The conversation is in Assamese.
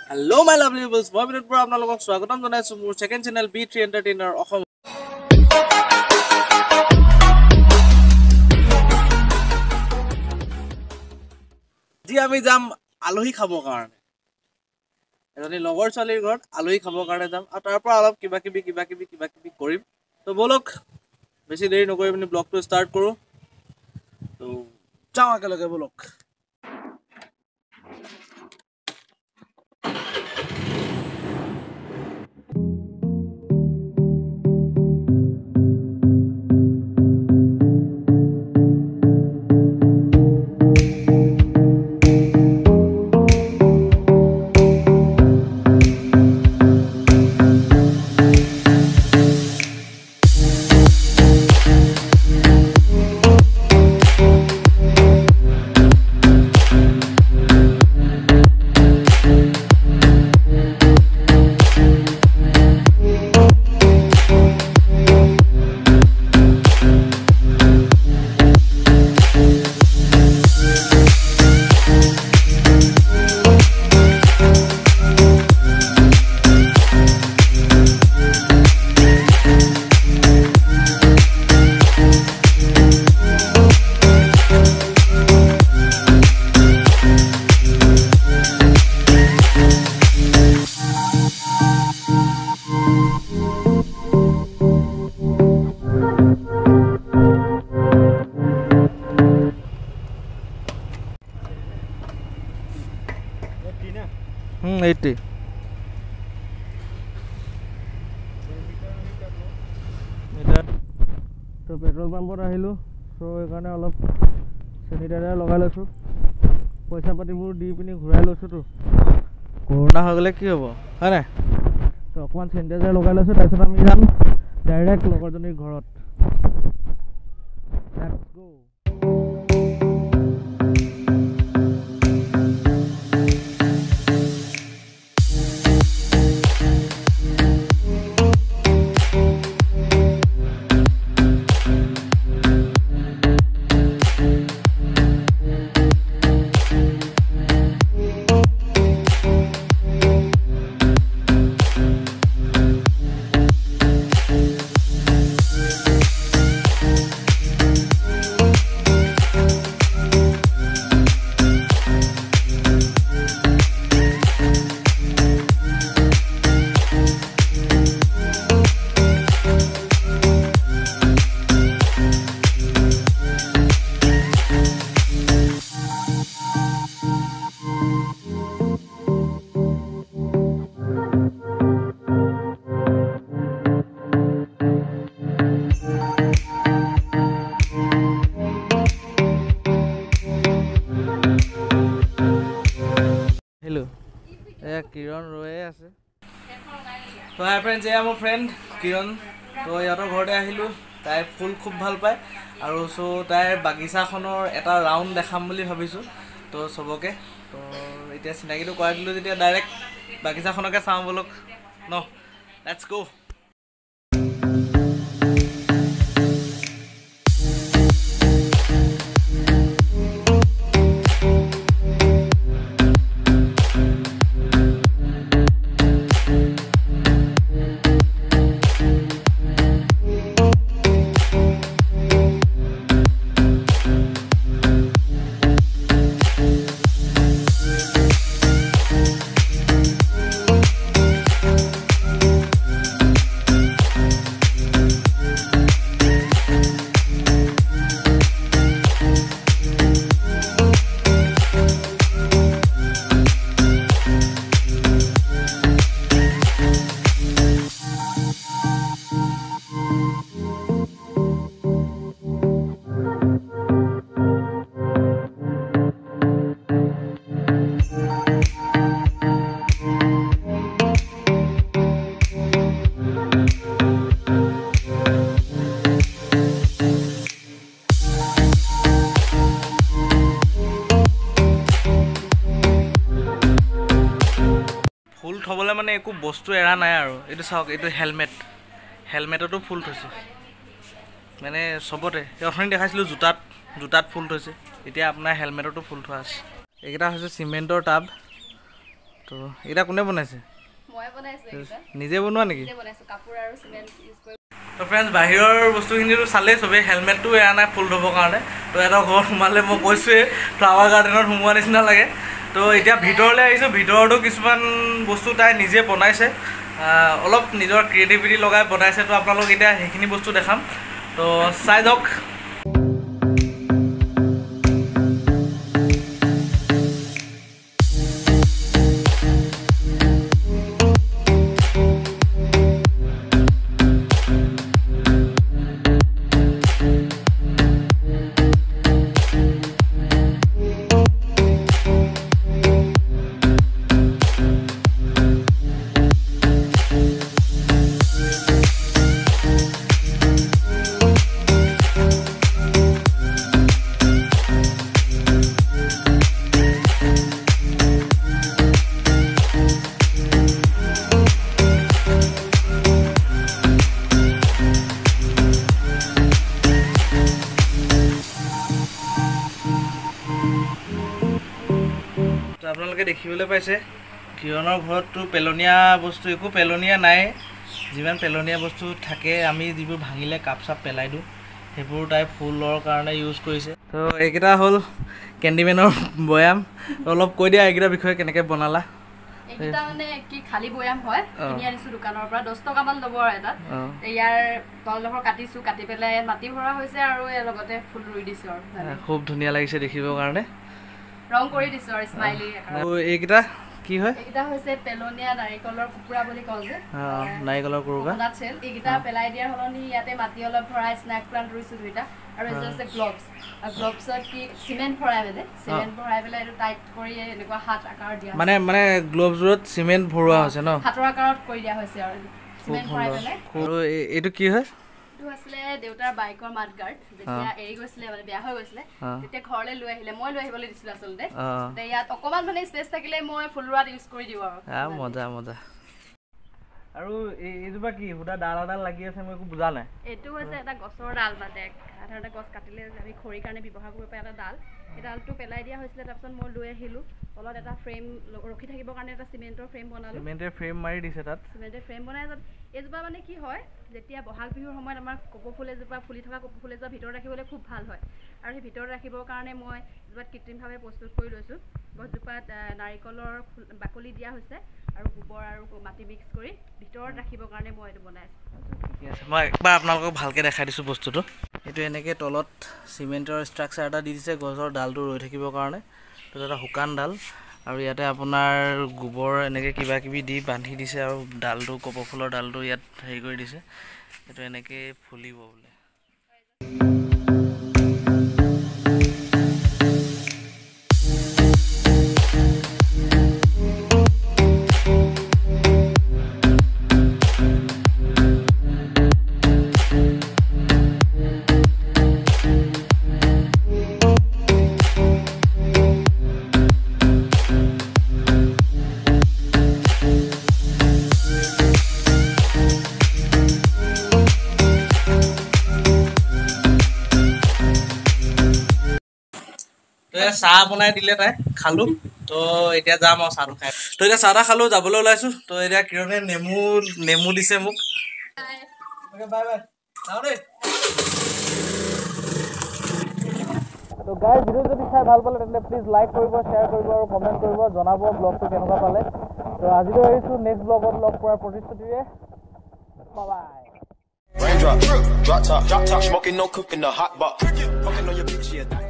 Hello my lovely viewers, মই বিনোদ পৰা আপোনালোকক স্বাগতম জনাইছো মোৰ সেকেন্ড চেনেল B3 এন্টাৰটেইনাৰ অসম। যি আমি যাম আলহী খাবৰ কাৰণে। এজনী লগৰ ছোৱালীৰ ঘৰত আলহী খাবৰ কাৰণে যাম আৰু তাৰ পৰা অলপ কিবা কিবি কৰিম। তো বলক বেছি দেৰি নকৰি পিনি ব্লগটো ষ্টাৰ্ট কৰো। তো যাওঁ একেলগে বলক। এইটি তো পেট্ৰল পাম্পত আহিলোঁ তো সেইকাৰণে অলপ চেনিটাইজাৰ লগাই লৈছোঁ পইচা পাতিবোৰ দি পিনি ঘূৰাই লৈছোঁতো কৰোণা হৈ গ'লে কি হ'ব হয় নাই তো অকণমান চেনিটাইজাৰ লগাই লৈছোঁ তাৰপিছত আমি যাম ডাইৰেক্ট লগৰজনীৰ ঘৰত Let's go. কিৰণ ৰয়ে আছে তো হাই ফ্ৰেণ্ডছ এয়া মোৰ ফ্ৰেণ্ড কিৰণ তো ইহঁতৰ ঘৰতে আহিলোঁ তাই ফুল খুব ভাল পায় আৰু তাইৰ বাগিচাখনৰ এটা ৰাউণ্ড দেখাম বুলি ভাবিছোঁ তো চবকে তো এতিয়া চিনাকিটো কৰাই দিলোঁ যেতিয়া ডাইৰেক্ট বাগিচাখনকে চাওঁ বলক ন লেটছ গো ফুল থবলৈ মানে একো বস্তু এৰা নাই আৰু এইটো চাওক এইটো হেলমেটতো ফুল থৈছে মানে চবতে অথনি দেখাইছিলোঁ জোতাত ফুল থৈছে এতিয়া আপোনাৰ হেলমেটতো ফুল থোৱা আছে এইকেইটা হৈছে চিমেণ্টৰ টাব তো এটা কোনে বনাইছে মই বনাইছো এটা নিজে বনোৱা নেকি নিজে বনাইছো কাপোৰ আৰু সিমেন্ট ইউজ কৰি তো ফ্ৰেণ্ডছ বাহিৰৰ বস্তুখিনিটো চালেই চবেই হেলমেটটো এৰা নাই ফুল ধুবৰ কাৰণে তো এটা ঘৰত সোমালে মই কৈছোঁৱেই ফ্লাৱাৰ গাৰ্ডেনত সোমোৱা নিচিনা লাগে তো এতিয়া ভিতৰলৈ আহিছোঁ ভিতৰতো কিছুমান বস্তু তাই নিজে বনাইছে অলপ নিজৰ ক্ৰিয়েটিভিটি লগাই বনাইছে তো আপোনালোক এতিয়া সেইখিনি বস্তু দেখাম তো চাই যাওক আপোনালোকে দেখিবলৈ পাইছে কিৰণৰ ঘৰতটো পেলনীয়া বস্তু একো পেলনীয়া নাই যিমান পেলনীয়া বস্তু থাকে আমি যিবোৰ ভাঙিলে কাপ চাপ পেলাই দিওঁ সেইবোৰ তাই ফুলৰ কাৰণে ইউজ কৰিছে তো এইকেইটা হ'ল কেণ্ডিমেনৰ বয়াম অলপ কৈ দিয়া এইকেইটাৰ বিষয়ে কেনেকৈ বনালা এইকেইটা মানে কি খালী বয়াম হয় কিনি আনিছোঁ দোকানৰ পৰা 10 টকামান ল'ব আৰু এটা ইয়াৰ তলডোখৰ কাটিছোঁ কাটি পেলাই মাটি ভৰা হৈছে আৰু ইয়াৰ লগতে ফুল ৰুই দিছোঁ আৰু খুব ধুনীয়া লাগিছে দেখিবৰ কাৰণে ৰং কৰি দিছোঁ আৰু স্মাইলি আৰু এইকেইটা কি হয় এইকেইটা হৈছে পেলনীয়া নাৰিকলৰ কুকুৰা বুলি কওঁ যে নাৰিকলৰ কুকুৰা এইকেইটা পেলাই দিয়াৰ সলনি ইয়াতে মাটি অলপ ভৰাই স্নেক প্লাণ্ট ৰুইছোঁ দুইটা আৰু এইটো হৈছে গ্লভছ গ্লভছত কি চিমেণ্ট ভৰাই মানে চিমেণ্ট ভৰাই পেলাই এইটো টাইট কৰি এনেকুৱা হাত আকাৰ দিয়া মানে গ্লভছবোৰত চিমেণ্ট ভৰোৱা হৈছে ন হাতৰ আকাৰত কৰি দিয়া হৈছে আৰু চিমেণ্ট ভৰাই পেলাই আৰু এইটো কি হয় এইটো আছিলে দেউতাৰ বাইকৰ মাড গাৰ্ড যেতিয়া এৰি গৈছিলে মানে বেয়া হৈ গৈছিলে তেতিয়া ঘৰলৈ লৈ আহিলে মই লৈ আহিবলৈ দিছিলোঁ আচলতে ইয়াত অকণমান মানে স্পেচ থাকিলে মই ফুল ৰোৱাত ইউজ কৰি দিওঁ আৰু মজা মজা আৰু এইজোপা কি সুদা ডাল এডাল লাগি আছে মই একো বুজা নাই এইটো হৈছে এটা গছৰ ডাল মানে সাধাৰণতে গছ কাটিলে আমি খৰিৰ কাৰণে ব্যৱহাৰ কৰিব পাৰে এটা ডাল এই ডালটো পেলাই দিয়া হৈছিলে তাৰপিছত মই লৈ আহিলোঁ তলত এটা ফ্ৰেম ৰখি থাকিবৰ কাৰণে এটা চিমেণ্টৰ ফ্ৰেম বনালোঁ চিমেণ্টৰ ফ্ৰেম মাৰি দিছে তাত চিমেণ্টৰ ফ্ৰেম বনাই এইজোপা মানে কি হয় যেতিয়া বহাগ বিহুৰ সময়ত আমাৰ কপৌ ফুল এজোপা ফুলি থকা কপৌ ফুল এজোপা ভিতৰত ৰাখিবলৈ খুব ভাল হয় আৰু সেই ভিতৰত ৰাখিবৰ কাৰণে মই এজোপাত কৃত্ৰিমভাৱে প্ৰস্তুত কৰি লৈছোঁ গছজোপাত নাৰিকলৰ বাকলি দিয়া হৈছে আৰু গোবৰ আৰু মাটি মিক্স কৰি ভিতৰত ৰাখিবৰ কাৰণে মই এইটো বনাই আছোঁ মই একবাৰ আপোনালোকক ভালকৈ দেখাই দিছোঁ বস্তুটো এইটো এনেকৈ তলত চিমেণ্টৰ ষ্ট্ৰাকচাৰ এটা দি দিছে গছৰ ডালটো ৰৈ থাকিবৰ কাৰণে তো এটা শুকান ডাল আৰু ইয়াতে আপোনাৰ গোবৰ এনেকৈ কিবা কিবি দি বান্ধি দিছে আৰু ডালটো কপৌ ফুলৰ ডালটো ইয়াত হেৰি কৰি দিছে এইটো এনেকৈ ফুলিব বোলে চাহ বনাই দিলে তাই খালোঁ তো এতিয়া যাম আৰু চাহটো খাই তো এতিয়া চাহ খালোঁ যাবলৈ ওলাইছোঁ তো এতিয়া কিৰণে নেমু দিছে মোক বাই বাই যাওঁ দেই তো গাইজ ভিডিঅ' যদি চাই ভাল পালে তেন্তে প্লিজ লাইক কৰিব শ্বেয়াৰ কৰিব আৰু কমেণ্ট কৰিব জনাব ব্লগটো কেনেকুৱা পালে তো আজিলৈ আহিছোঁ নেক্সট ব্লগত লগ পোৱাৰ প্ৰতিশ্ৰুতিৰে বাই Raindrop, drop top, smoking no cooking the hot box. Fucking on your bitch, yeah.